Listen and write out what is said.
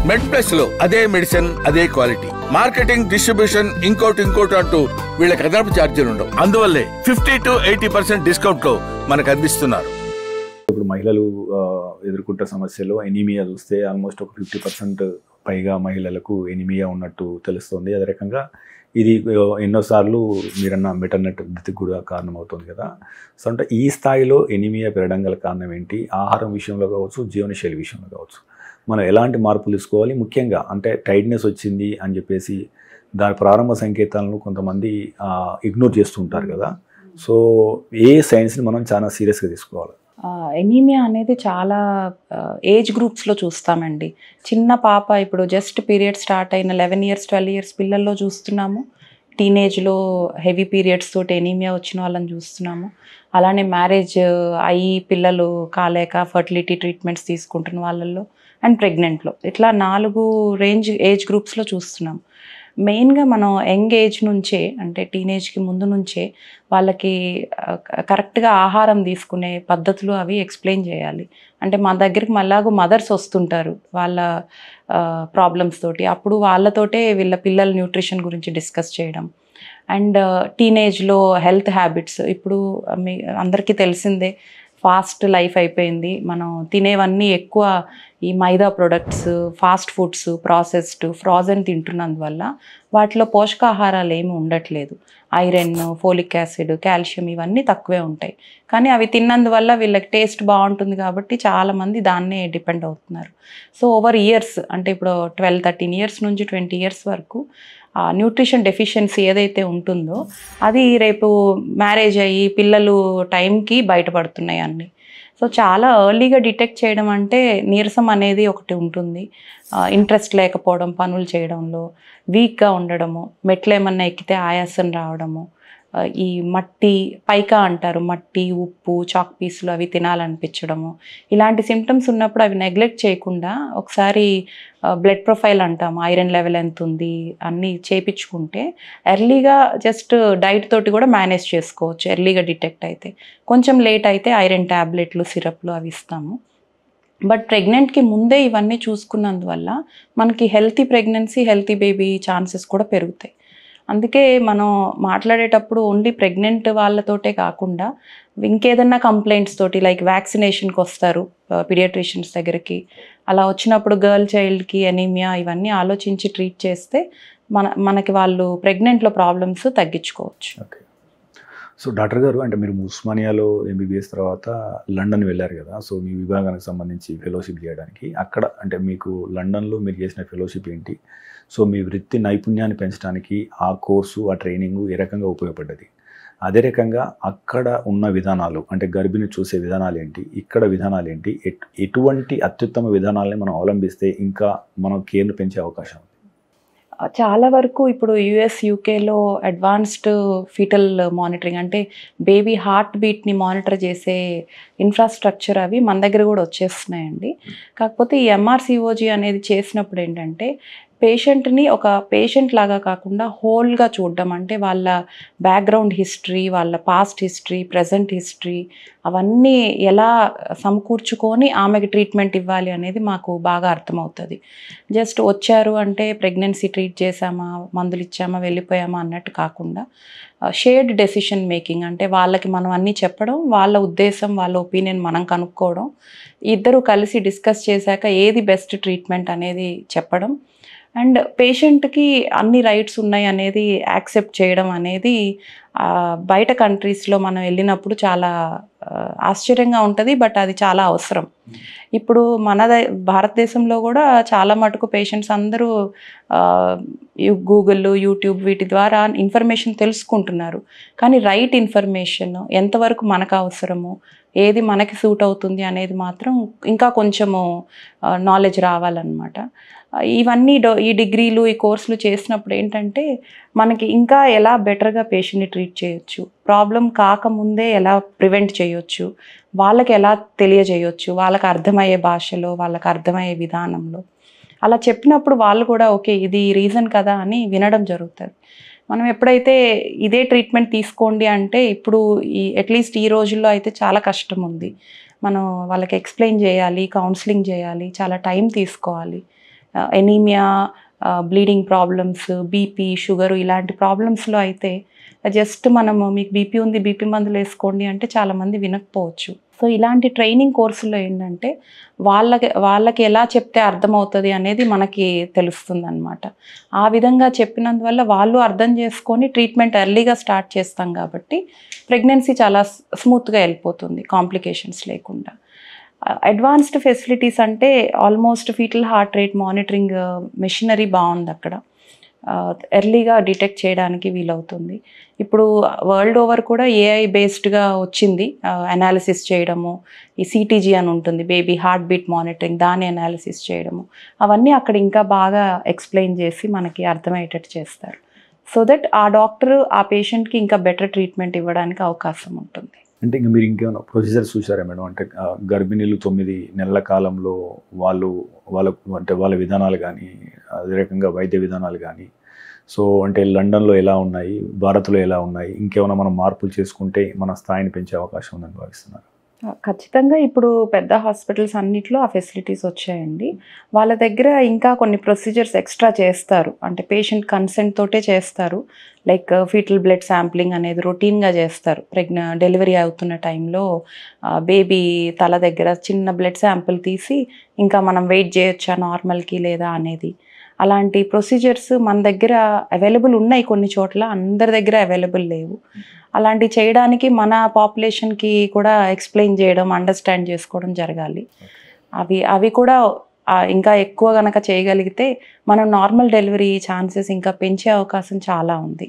మెడ్ plus లో అదే medicine అదే క్వాలిటీ, మార్కెటింగ్ డిస్ట్రిబ్యూషన్ ఇంకోటి అంటూ వీళ్ళకి అదనపు ఛార్జీలు ఉండవు. అందువల్లే 50 to 80% డిస్కౌంట్ లో మనకు అందిస్తున్నారు. ఇప్పుడు మహిళలు ఎదుర్కొంటున్న సమస్యలు ఎనీమియా చూస్తే ఆల్మోస్ట్ ఒక 50% పైగా మహిళలకు ఎనీమియా ఉన్నట్టు తెలుస్తుంది. అదే రకంగా ఇది ఎన్నోసార్లు మీరన్న మెటర్నెట్ మృతికి కూడా కారణమవుతుంది కదా. సో అంటే ఈ స్థాయిలో ఎనీమియా పెరగడం గల కారణం ఏంటి? ఆహారం విషయంలో కావచ్చు, జీవనశైలి విషయంలో కావచ్చు, మనం ఎలాంటి మార్పులు తీసుకోవాలి? ముఖ్యంగా అంటే టైట్నెస్ వచ్చింది అని చెప్పేసి దాని ప్రారంభ సంకేతాలను కొంతమంది ఇగ్నోర్ చేస్తూ ఉంటారు కదా. సో ఏ సైన్స్ని మనం చాలా సీరియస్గా తీసుకోవాలి? ఎనీమియా అనేది చాలా ఏజ్ గ్రూప్స్లో చూస్తామండి. చిన్న పాప ఇప్పుడు జస్ట్ పీరియడ్ స్టార్ట్ అయిన 11 years 12 years పిల్లల్లో చూస్తున్నాము. టీనేజ్లో హెవీ పీరియడ్స్ తోటి ఎనీమియా వచ్చిన వాళ్ళని చూస్తున్నాము. అలానే మ్యారేజ్ అయ్యి పిల్లలు కాలేక ఫర్టిలిటీ ట్రీట్మెంట్స్ తీసుకుంటున్న వాళ్ళల్లో అండ్ ప్రెగ్నెంట్లో ఇట్లా 4 ఏజ్ గ్రూప్స్లో చూస్తున్నాం. మెయిన్గా మనం యంగ్ ఏజ్ నుంచే అంటే టీనేజ్కి ముందు నుంచే వాళ్ళకి కరెక్ట్గా ఆహారం తీసుకునే పద్ధతులు అవి ఎక్స్ప్లెయిన్ చేయాలి. అంటే మా దగ్గరికి మళ్ళాగూ మదర్స్ వస్తుంటారు వాళ్ళ ప్రాబ్లమ్స్ తోటి, అప్పుడు వాళ్ళతోటే వీళ్ళ పిల్లల న్యూట్రిషన్ గురించి డిస్కస్ చేయడం. అండ్ టీనేజ్లో హెల్త్ హ్యాబిట్స్ ఇప్పుడు మీ అందరికీ తెలిసిందే, ఫాస్ట్ లైఫ్ అయిపోయింది. మనం తినేవన్నీ ఎక్కువ ఈ మైదా products, fast foods, processed, frozen తింటున్నందువల్ల వాటిలో పోషకాహారాలు ఏమి ఉండట్లేదు. ఐరన్, ఫోలిక్ యాసిడ్, కాల్షియం ఇవన్నీ తక్కువే ఉంటాయి. కానీ అవి తిన్నందువల్ల వీళ్ళకి టేస్ట్ బాగుంటుంది కాబట్టి చాలామంది దాన్నే డిపెండ్ అవుతున్నారు. సో ఓవర్ ఇయర్స్ అంటే ఇప్పుడు 12-13 years నుంచి 20 years వరకు ఆ న్యూట్రిషన్ డెఫిషియన్సీ ఏదైతే ఉంటుందో అది రేపు మ్యారేజ్ అయ్యి పిల్లలు టైంకి బయటపడుతున్నాయి అన్నీ. సో చాలా ఎర్లీగా డిటెక్ట్ చేయడం అంటే నీరసం అనేది ఒకటి ఉంటుంది, ఇంట్రెస్ట్ లేకపోవడం పనులు చేయడంలో, వీక్గా ఉండడము, మెట్లు ఏమన్నా ఎక్కితే ఆయాసం రావడము, ఈ మట్టి పైకా అంటారు, మట్టి, ఉప్పు, చాక్ పీసులు అవి తినాలనిపించడము, ఇలాంటి సిమ్టమ్స్ ఉన్నప్పుడు అవి నెగ్లెక్ట్ చేయకుండా ఒకసారి బ్లడ్ ప్రొఫైల్ అంటాము, ఐరన్ లెవెల్ ఎంత ఉంది అన్నీ చేయించుకుంటే ఎర్లీగా జస్ట్ డైట్ తోటి కూడా మేనేజ్ చేసుకోవచ్చు. ఎర్లీగా డిటెక్ట్ అయితే, కొంచెం లేట్ అయితే ఐరన్ ట్యాబ్లెట్లు, సిరప్లు అవి ఇస్తాము. బట్ ప్రెగ్నెంట్కి ముందే ఇవన్నీ చూసుకున్నందువల్ల మనకి healthy pregnancy, healthy baby chances కూడా పెరుగుతాయి. అందుకే మనం మాట్లాడేటప్పుడు ఓన్లీ ప్రెగ్నెంట్ వాళ్ళతోటే కాకుండా ఇంకేదన్నా కంప్లైంట్స్ తోటి లైక్ వ్యాక్సినేషన్కి వస్తారు పీడియాట్రిషియన్స్ దగ్గరికి, అలా వచ్చినప్పుడు గర్ల్ చైల్డ్కి ఎనీమియా ఇవన్నీ ఆలోచించి ట్రీట్ చేస్తే మనకి వాళ్ళు ప్రెగ్నెంట్లో ప్రాబ్లమ్స్ తగ్గించుకోవచ్చు. ఓకే. సో డాక్టర్ గారు, అంటే మీరు ఉస్మానియాలో MBBS తర్వాత లండన్ వెళ్ళారు కదా. సో మీ విభాగానికి సంబంధించి ఫెలోషిప్ చేయడానికి అక్కడ అంటే మీకు లండన్లో మీరు చేసిన ఫెలోషిప్ ఏంటి? సో మీ వృత్తి నైపుణ్యాన్ని పెంచడానికి ఆ కోర్సు, ఆ ట్రైనింగు ఏ రకంగా ఉపయోగపడ్డది? అదే రకంగా అక్కడ ఉన్న విధానాలు అంటే గర్భిణి చూసే విధానాలు ఏంటి, ఇక్కడ విధానాలు ఏంటి, ఎటువంటి అత్యుత్తమ విధానాలని మనం అవలంబిస్తే ఇంకా మనం కేర్ను పెంచే అవకాశం ఉంది? చాలా వరకు ఇప్పుడు US, UKలో అడ్వాన్స్డ్ ఫీటల్ మానిటరింగ్ అంటే బేబీ హార్ట్ బీట్ని మానిటర్ చేసే ఇన్ఫ్రాస్ట్రక్చర్ అవి మన దగ్గర కూడా వచ్చేస్తున్నాయండి. కాకపోతే ఈ MRCOG అనేది చేసినప్పుడు ఏంటంటే పేషెంట్ని ఒక పేషెంట్ లాగా కాకుండా హోల్గా చూడడం, అంటే వాళ్ళ బ్యాక్గ్రౌండ్ హిస్టరీ, వాళ్ళ పాస్ట్ హిస్టరీ, ప్రజెంట్ హిస్టరీ అవన్నీ ఎలా సమకూర్చుకొని ఆమెకి ట్రీట్మెంట్ ఇవ్వాలి అనేది మాకు బాగా అర్థమవుతుంది. జస్ట్ వచ్చారు అంటే ప్రెగ్నెన్సీ ట్రీట్ చేసామా, మందులు ఇచ్చామా, వెళ్ళిపోయామా అన్నట్టు కాకుండా షేర్డ్ డెసిషన్ మేకింగ్, అంటే వాళ్ళకి మనం అన్నీ చెప్పడం, వాళ్ళ ఉద్దేశం, వాళ్ళ ఒపీనియన్ మనం కనుక్కోవడం, ఇద్దరు కలిసి డిస్కస్ చేశాక ఏది బెస్ట్ ట్రీట్మెంట్ అనేది చెప్పడం, అండ్ పేషెంట్కి అన్ని రైట్స్ ఉన్నాయి అనేది యాక్సెప్ట్ చేయడం అనేది బయట కంట్రీస్లో మనం వెళ్ళినప్పుడు చాలా ఆశ్చర్యంగా ఉంటుంది. బట్ అది చాలా అవసరం. ఇప్పుడు భారతదేశంలో కూడా చాలా మటుకు పేషెంట్స్ అందరూ గూగుల్, యూట్యూబ్ వీటి ద్వారా ఇన్ఫర్మేషన్ తెలుసుకుంటున్నారు. కానీ రైట్ ఇన్ఫర్మేషన్ ఎంతవరకు మనకు అవసరము, ఏది మనకి సూట్ అవుతుంది అనేది మాత్రం ఇంకా కొంచెము నాలెడ్జ్ రావాలన్నమాట. ఇవన్నీ ఈ డిగ్రీలు, ఈ కోర్సులు చేసినప్పుడు ఏంటంటే మనకి ఇంకా ఎలా బెటర్గా పేషెంట్ని ట్రీట్ చేయొచ్చు, ప్రాబ్లం కాకముందే ఎలా ప్రివెంట్ చేయొచ్చు, వాళ్ళకి ఎలా తెలియజేయొచ్చు, వాళ్ళకి అర్థమయ్యే భాషలో, వాళ్ళకి అర్థమయ్యే విధానంలో అలా చెప్పినప్పుడు వాళ్ళు కూడా ఓకే ఇది రీజన్ కదా అని వినడం జరుగుతుంది. మనం ఎప్పుడైతే ఇదే ట్రీట్మెంట్ తీసుకోండి అంటే ఇప్పుడు అట్లీస్ట్ ఈ రోజుల్లో అయితే చాలా కష్టం ఉంది. మనం వాళ్ళకి ఎక్స్ప్లెయిన్ చేయాలి, కౌన్సిలింగ్ చేయాలి, చాలా టైం తీసుకోవాలి. Anaemia, bleeding problems, BP, sugar ఇలాంటి ప్రాబ్లమ్స్లో అయితే జస్ట్ మనము మీకు బీపీ ఉంది, బీపీ మందులు వేసుకోండి అంటే చాలామంది వినకపోవచ్చు. సో ఇలాంటి ట్రైనింగ్ కోర్సులో ఏంటంటే వాళ్ళకి ఎలా చెప్తే అర్థమవుతుంది అనేది మనకి తెలుస్తుంది అనమాట. ఆ విధంగా చెప్పినందువల్ల వాళ్ళు అర్థం చేసుకొని ట్రీట్మెంట్ ఎర్లీగా స్టార్ట్ చేస్తాం కాబట్టి ప్రెగ్నెన్సీ చాలా స్మూత్గా వెళ్ళిపోతుంది కాంప్లికేషన్స్ లేకుండా. అడ్వాన్స్డ్ ఫెసిలిటీస్ అంటే almost foetal heart rate monitoring machinery బాగుంది అక్కడ, ఎర్లీగా డిటెక్ట్ చేయడానికి వీలవుతుంది. ఇప్పుడు వరల్డ్ ఓవర్ కూడా ఏఐ బేస్డ్గా వచ్చింది అనాలిసిస్ చేయడము. ఈ సిటీజీ అని ఉంటుంది, బేబీ హార్ట్ బీట్ మానిటరింగ్, దాన్ని అనాలిసిస్ చేయడము, అవన్నీ అక్కడ ఇంకా బాగా ఎక్స్ప్లెయిన్ చేసి మనకి అర్థమయ్యేటట్టు చేస్తారు. సో దట్ ఆ డాక్టర్ ఆ పేషెంట్కి ఇంకా బెటర్ ట్రీట్మెంట్ ఇవ్వడానికి అవకాశం ఉంటుంది. అంటే ఇంకా మీరు ఇంకేమైనా ప్రొసీజర్స్ చూసారా మేడం? అంటే గర్భిణీలు 9 నెలల కాలంలో వాళ్ళ విధానాలు కానీ, అదే రకంగా వైద్య విధానాలు కానీ, సో అంటే లండన్లో ఎలా ఉన్నాయి, భారత్లో ఎలా ఉన్నాయి, ఇంకేమైనా మనం మార్పులు చేసుకుంటే మన స్థాయిని పెంచే అవకాశం ఉందని భావిస్తున్నారు? ఖచ్చితంగా ఇప్పుడు పెద్ద హాస్పిటల్స్ అన్నిట్లో ఆ ఫెసిలిటీస్ వచ్చాయండి. వాళ్ళ దగ్గర ఇంకా కొన్ని ప్రొసీజర్స్ ఎక్స్ట్రా చేస్తారు, అంటే పేషెంట్ కన్సెంట్ తోటే చేస్తారు. లైక్ ఫీటల్ బ్లడ్ శాంప్లింగ్ అనేది రొటీన్గా చేస్తారు. డెలివరీ అవుతున్న టైంలో బేబీ తల దగ్గర చిన్న బ్లడ్ శాంపిల్ తీసి ఇంకా మనం వెయిట్ చేయొచ్చా నార్మల్కి లేదా అనేది, అలాంటి ప్రొసీజర్స్ మన దగ్గర అవైలబుల్ ఉన్నాయి. కొన్ని చోట్ల అందరి దగ్గర అవైలబుల్ లేవు. అలాంటివి చేయడానికి మన పాపులేషన్కి కూడా ఎక్స్ప్లెయిన్ చేయడం, అండర్స్టాండ్ చేసుకోవడం జరగాలి. అవి కూడా ఇంకా ఎక్కువ కనుక చేయగలిగితే మనం నార్మల్ డెలివరీ ఛాన్సెస్ ఇంకా పెంచే అవకాశం చాలా ఉంది.